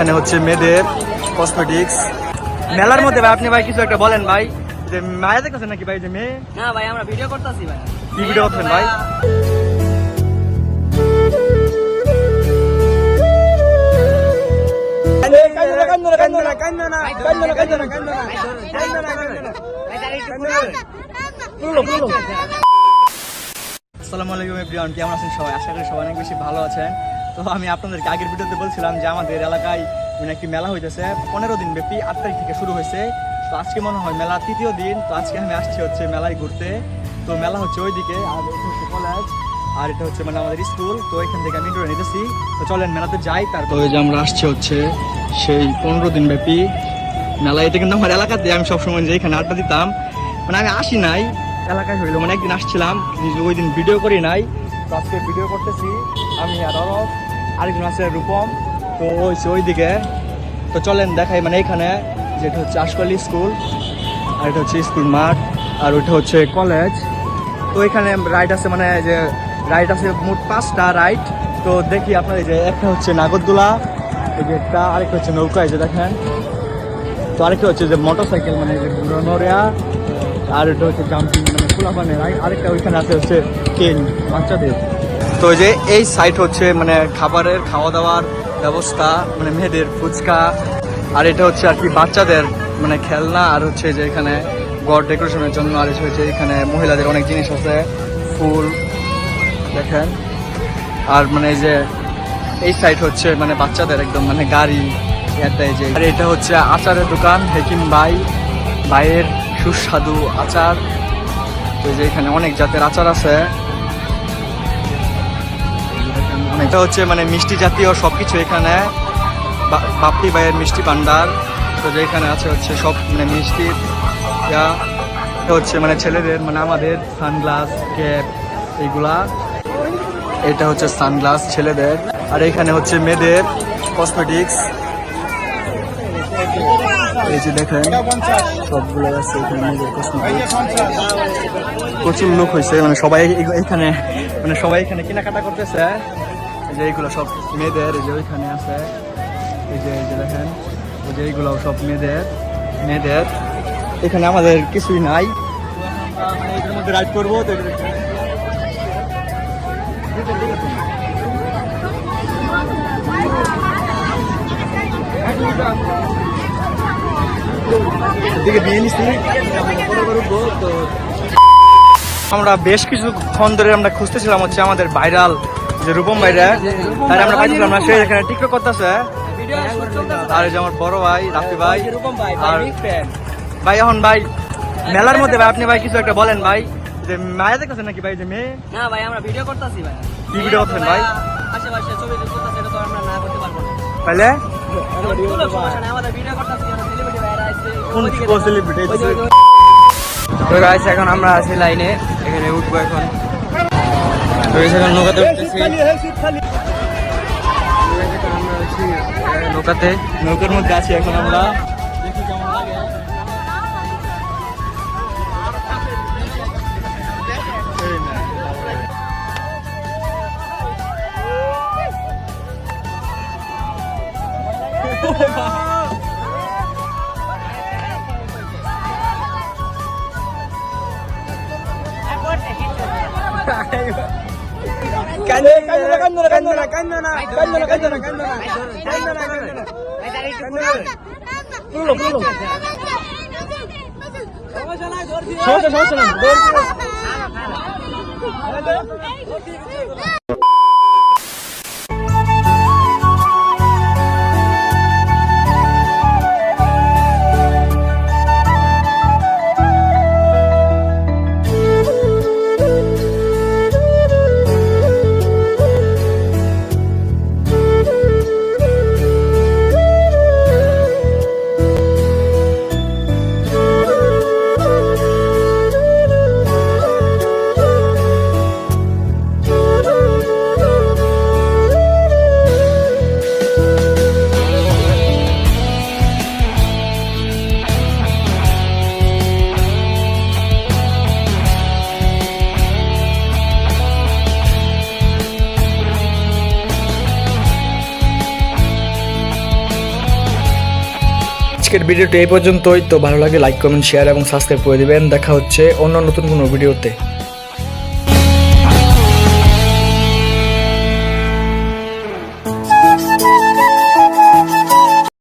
এখানে হচ্ছে মেয়েদের কসমেটিক্স মেলার মধ্যে। ভাই আপনি ভাই কিছু একটা বলেন ভাই, যে মায়া দেখতেছেন নাকি ভাই? যে মেয়ে না ভাই, আমরা ভিডিও করতেছি ভাই। কি ভিডিও করছেন ভাই? আসসালামু আলাইকুম এভরিওয়ান, কেমন আছেন সবাই? আশা করি সবাই অনেক বেশি ভালো আছেন। তো আমি আপনাদেরকে আগের ভিডিওতে বলছিলাম যে আমাদের এলাকায় একটি মেলা হইতেছে 15 দিন ব্যাপী, 8 তারিখ থেকে শুরু হয়েছে। তো আজকে মনে হয় মেলা তৃতীয় দিন। তো আজকে আমি আসছি হচ্ছে মেলায় ঘুরতে। তো মেলা হচ্ছে ওইদিকে, আর এটা হচ্ছে কলেজ, আর এটা হচ্ছে মানে আমাদের স্কুল। তো এখান থেকে আমি ইন্টারভিউ নিতেছি। তো চলেন মেলাতে যাই। তারপর ওই যে আমরা আসছি হচ্ছে সেই 15 দিন ব্যাপী মেলা। এটা কিন্তু আমার এলাকাতে আমি সবসময় যে এখানে আড্ডা দিতাম, মানে আমি আসি নাই এলাকায় হইলো, মানে একদিন আসছিলাম, ওই দিন ভিডিও করি নাই। তো আজকে ভিডিও করতেছি আমি আর অরব, আরেকজন আছে রূপম। তো ওই দিকে। তো চলেন দেখাই, মানে এখানে যেটা হচ্ছে আশকলি স্কুল, আর এটা হচ্ছে স্কুল মাঠ, আর ওইটা হচ্ছে কলেজ। তো এখানে রাইড আছে, মানে যে রাইড আছে মোট 5টা রাইড। তো দেখি আপনার এই যে একটা হচ্ছে নাগরদোলা, এই যে একটা, আরেকটা হচ্ছে নৌকা, এই যে দেখেন। তো আরেকটা হচ্ছে যে মোটরসাইকেল, মানে যে ঘুরানোরিয়া, আর এটা হচ্ছে জাম্পিং, মানে খোলাপানে রাইড। আরেকটা ওইখানে আছে হচ্ছে ট্রেন বাচ্চাদের। তো যে এই সাইড হচ্ছে মানে খাবারের খাওয়া দাওয়ার ব্যবস্থা, মানে মেয়েদের ফুচকা, আর এটা হচ্ছে আর কি বাচ্চাদের মানে খেলনা, আর হচ্ছে যে এখানে ঘর ডেকোরেশনের জন্য, আর হচ্ছে এখানে মহিলাদের অনেক জিনিস আছে, ফুল দেখেন। আর মানে যে এই সাইড হচ্ছে মানে বাচ্চাদের একদম মানে গাড়ি এটাই যে। আর এটা হচ্ছে আচারের দোকান, হেকিম ভাইয়ের সুস্বাদু আচার। তো যে এখানে অনেক জাতের আচার আছে। এটা হচ্ছে মানে মিষ্টি জাতীয় সবকিছু এখানে, বাপ্পি ভাইয়ের মিষ্টি ভান্ডার। তো যে এখানে আছে হচ্ছে সব মানে মিষ্টি হচ্ছে মানে ছেলেদের, মানে আমাদের সানগ্লাস, ক্যাপ, এইগুলা। এটা হচ্ছে সানগ্লাস ছেলেদের। আর এখানে হচ্ছে মেয়েদের কসমেটিক্স, এই যে দেখেন সবগুলো আছে এখানে মেয়েদের কসমেটিক্স। প্রচুর লোক হয়েছে, মানে সবাই এখানে, মানে সবাই এখানে কেনাকাটা করতেছে। এই যে এইগুলো সব মেয়েদের, এই যে ওইখানে আছে, এই যে দেখেন, এই যে এইগুলো সব মেয়েদের। এখানে আমাদের কিছুই নাই, মানে এটার মধ্যে রাইড করবো। তো আমরা বেশ কিছুক্ষণ ধরে আমরা খুঁজতেছিলাম হচ্ছে আমাদের ভাইরাল যে রূপম ভাইরা, তাই আমরা পাইছিলাম না। সে এখানে টিকটক করতেছে, আর এই যে আমার বড় ভাই রাফি ভাই। আর ভাই এখন ভাই মেলার মধ্যে ভাই আপনি ভাই কিছু একটা বলেন ভাই, যে মায়া দেখতেছেন নাকি ভাই? যে মেয়ে না ভাই, আমরা ভিডিও করতেছি ভাই। কি ভিডিও করছেন ভাই? আশেপাশে ছবি করতেছি, এটা তো আমরা না করতে পারবো না। তাহলে কোনো সমস্যা নাই, আমাদের ভিডিও করতেছি, সেলিব্রিটি ভাইরা আসছে। কোন সেলিব্রিটি? তো গাইস, এখন আমরা আছি লাইনে, এখানে উঠবো এখন। তো এখন নৌকাতে উঠতেছি, নৌকার মধ্যে আছি এখন আমরা। দেখি কেমন লাগে। আজকের ভিডিওটি এই পর্যন্তই। তো ভালো লাগে লাইক কমেন্ট শেয়ার এবং সাবস্ক্রাইব করে দিবেন। দেখা হচ্ছে অন্য নতুন কোনো ভিডিওতে।